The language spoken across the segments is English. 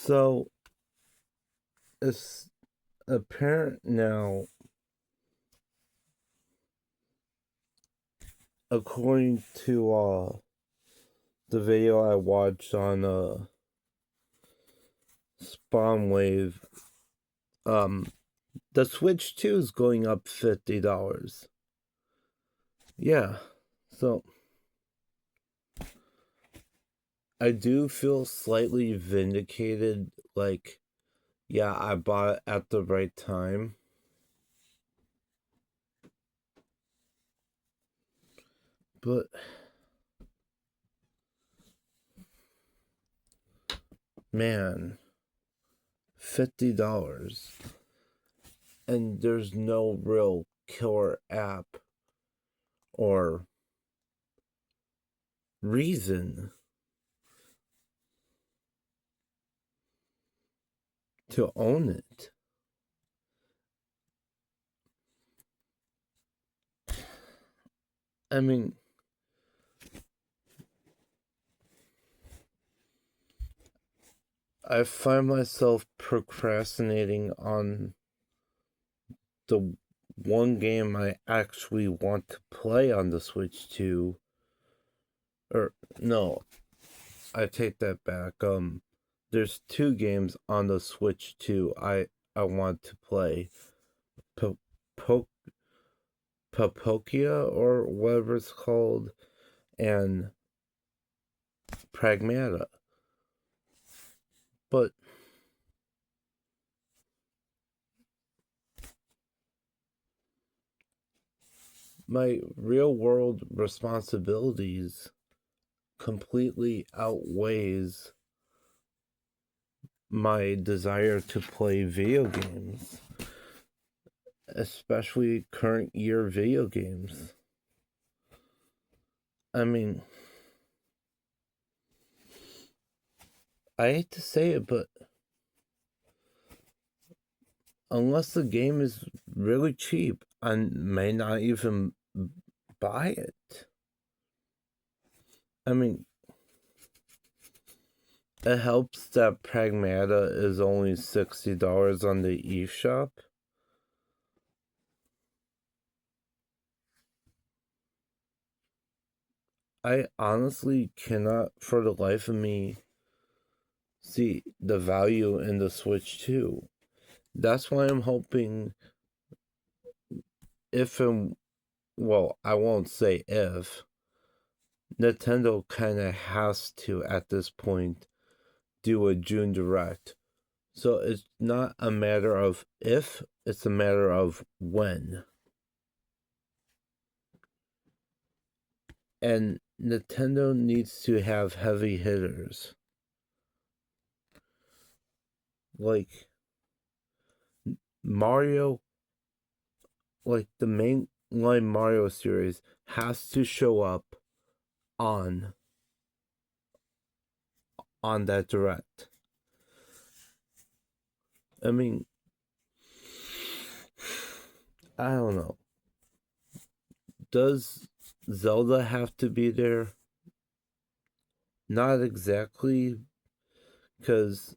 So it's apparent now, according to the video I watched on Spawnwave, the Switch 2 is going up $50. Yeah, so I do feel slightly vindicated, like, yeah, I bought it at the right time. But man, $50, and there's no real killer app or reason to own it. I mean, I find myself procrastinating on the one game I actually want to play on the Switch 2. Or, no, I take that back. There's two games on the Switch 2 I want to play. Papokia, or whatever it's called, and Pragmata. But my real world responsibilities completely outweighs my desire to play video games, especially current year video games. I mean, I hate to say it, but unless the game is really cheap, I may not even buy it. I mean, it helps that Pragmata is only $60 on the eShop. I honestly cannot, for the life of me, see the value in the Switch 2. That's why I'm hoping, if and, well, I won't say if, Nintendo kind of has to, at this point, do a June Direct. So it's not a matter of if, it's a matter of when. And Nintendo needs to have heavy hitters. Like Mario, like the mainline Mario series has to show up on that Direct. I mean, I don't know. Does Zelda have to be there? Not exactly, because,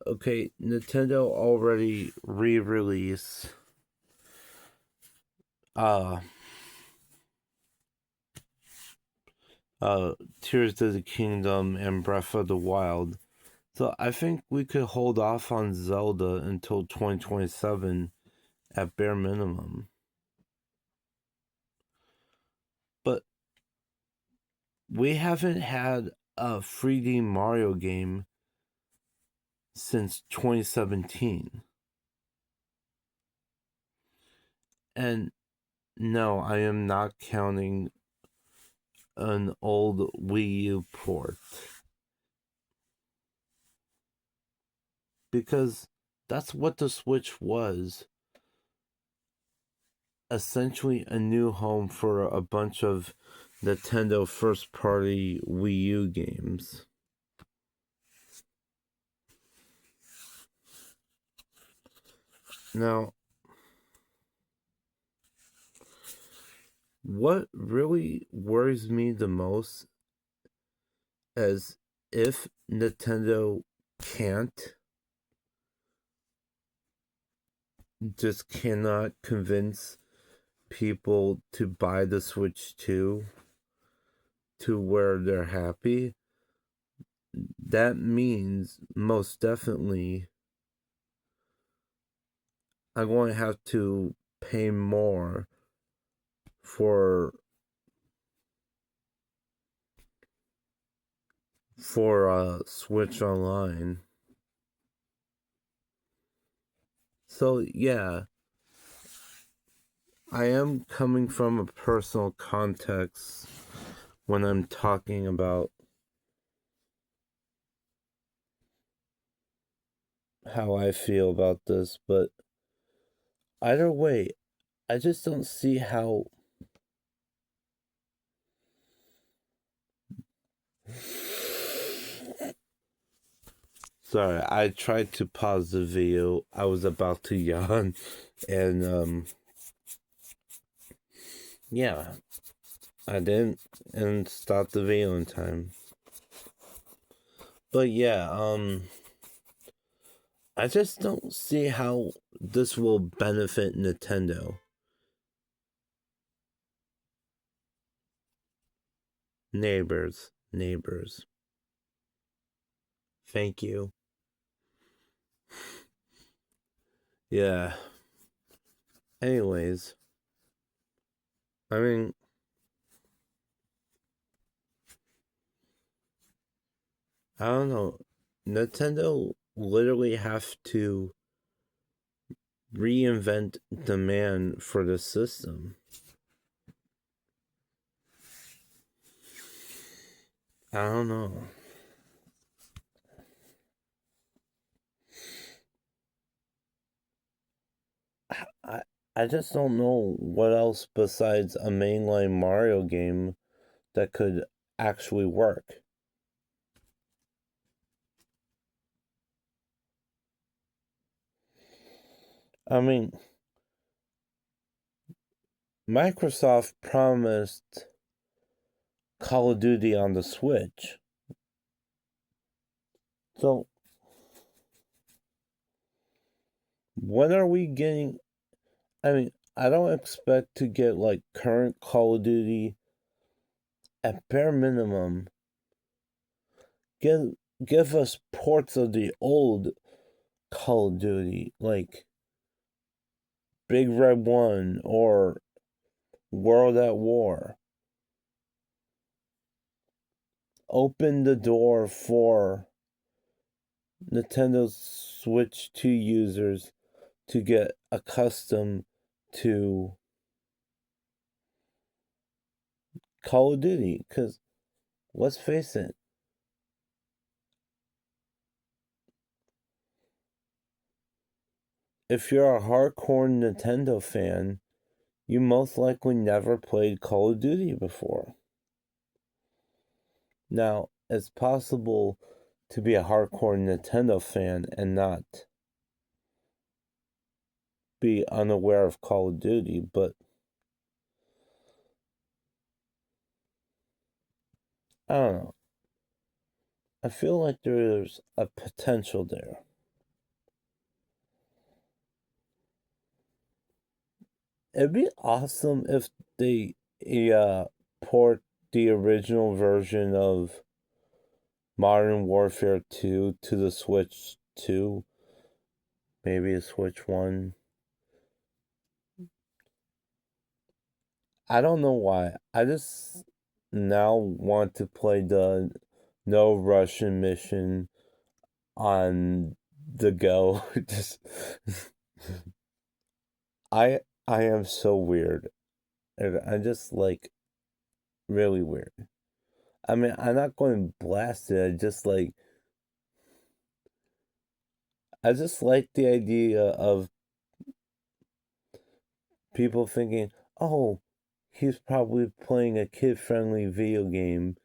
okay, Nintendo already re-released Tears of the Kingdom and Breath of the Wild. So I think we could hold off on Zelda until 2027 at bare minimum. But we haven't had a 3D Mario game since 2017. And no, I am not counting an old Wii U port. Because that's what the Switch was. Essentially a new home for a bunch of Nintendo first-party Wii U games. Now, what really worries me the most is if Nintendo cannot convince people to buy the Switch 2 to where they're happy, that means most definitely I'm going to have to pay more for Switch Online. So yeah, I am coming from a personal context when I'm talking about how I feel about this, but either way, I just don't see how Sorry, I tried to pause the video. I was about to yawn and yeah, I didn't and stop the video in time. But yeah, I just don't see how this will benefit Nintendo. Neighbors. Thank you. Yeah. Anyways, I mean, I don't know. Nintendo literally have to reinvent demand for the system. I don't know. I just don't know what else besides a mainline Mario game that could actually work. I mean, Microsoft promised Call of Duty on the Switch. So, when are we getting? I mean, I don't expect to get like current Call of Duty. At bare minimum, give us ports of the old Call of Duty, like Big Red 1 or World at War. Open the door for Nintendo Switch 2 users to get accustomed to Call of Duty. Because, let's face it, if you're a hardcore Nintendo fan, you most likely never played Call of Duty before. Now, it's possible to be a hardcore Nintendo fan and not be unaware of Call of Duty, but I don't know. I feel like there's a potential there. It'd be awesome if they port the original version of Modern Warfare 2 to the Switch 2, maybe a Switch 1. I don't know why. I just now want to play the No Russian mission on the go. Just I am so weird. I'm just like really weird. I mean, I'm not going to blast it. I just like the idea of people thinking, "Oh, he's probably playing a kid-friendly video game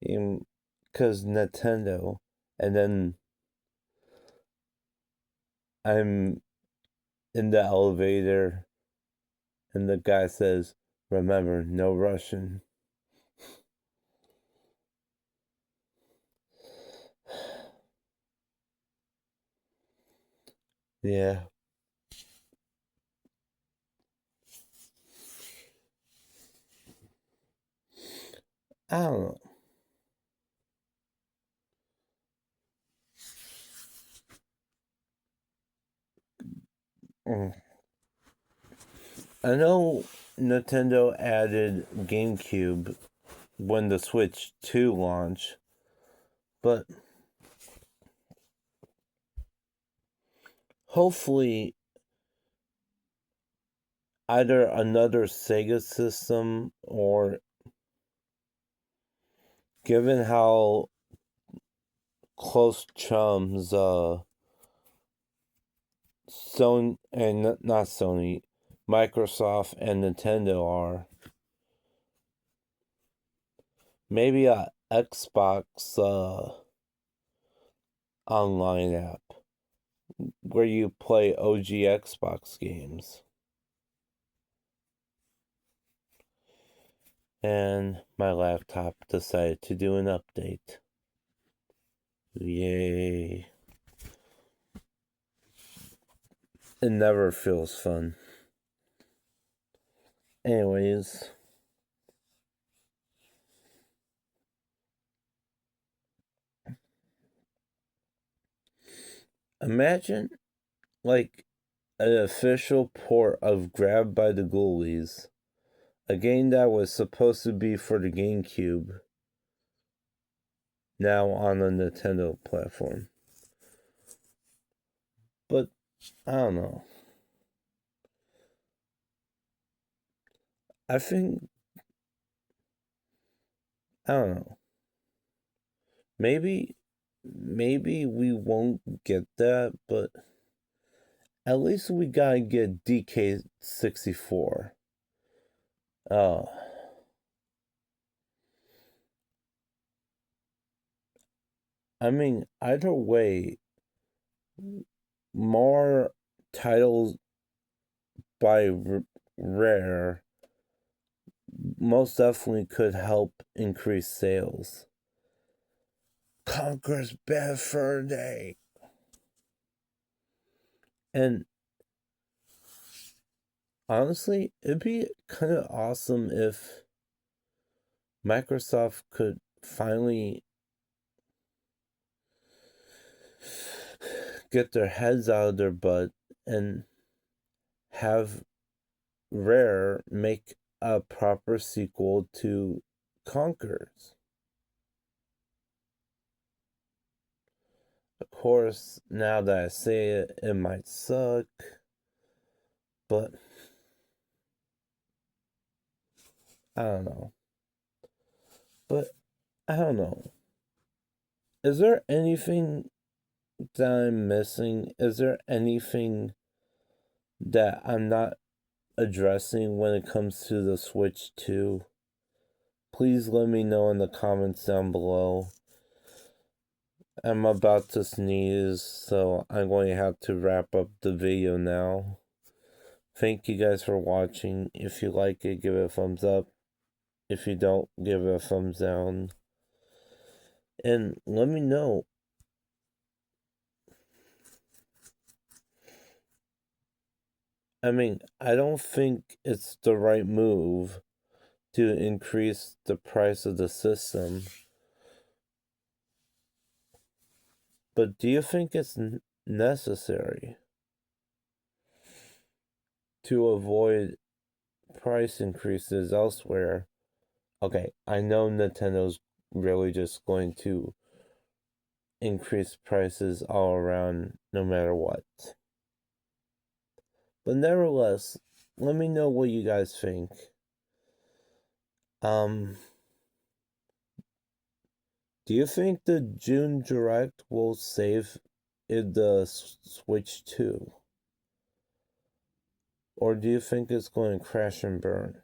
because Nintendo." And then I'm in the elevator and the guy says, "Remember, no Russian." Yeah. I don't know. Mm. I know Nintendo added GameCube when the Switch 2 launched, but hopefully either another Sega system, or given how close chums Sony and not Sony, Microsoft and Nintendo are, maybe a Xbox online app where you play OG Xbox games. And my laptop decided to do an update. Yay. It never feels fun. Anyways, imagine like an official port of Grab by the Ghoulies, a game that was supposed to be for the GameCube, now on the Nintendo platform. But I don't know. I think, I don't know. Maybe we won't get that, but at least we gotta get DK64. Uh, I mean, either way, more titles by Rare most definitely could help increase sales. Conker's Bad Fur Day. And honestly, it'd be kind of awesome if Microsoft could finally get their heads out of their butt and have Rare make a proper sequel to Conkers. Of course, now that I say it, it might suck, but I don't know. But I don't know. Is there anything that I'm missing? Is there anything that I'm not addressing when it comes to the Switch 2? Please let me know in the comments down below. I'm about to sneeze, so I'm going to have to wrap up the video now. Thank you guys for watching. If you like it, give it a thumbs up. If you don't, give it a thumbs down. And let me know. I mean, I don't think it's the right move to increase the price of the system. But do you think it's necessary to avoid price increases elsewhere? Okay, I know Nintendo's really just going to increase prices all around no matter what. But nevertheless, let me know what you guys think. Do you think the June Direct will save the Switch 2? Or do you think it's going to crash and burn?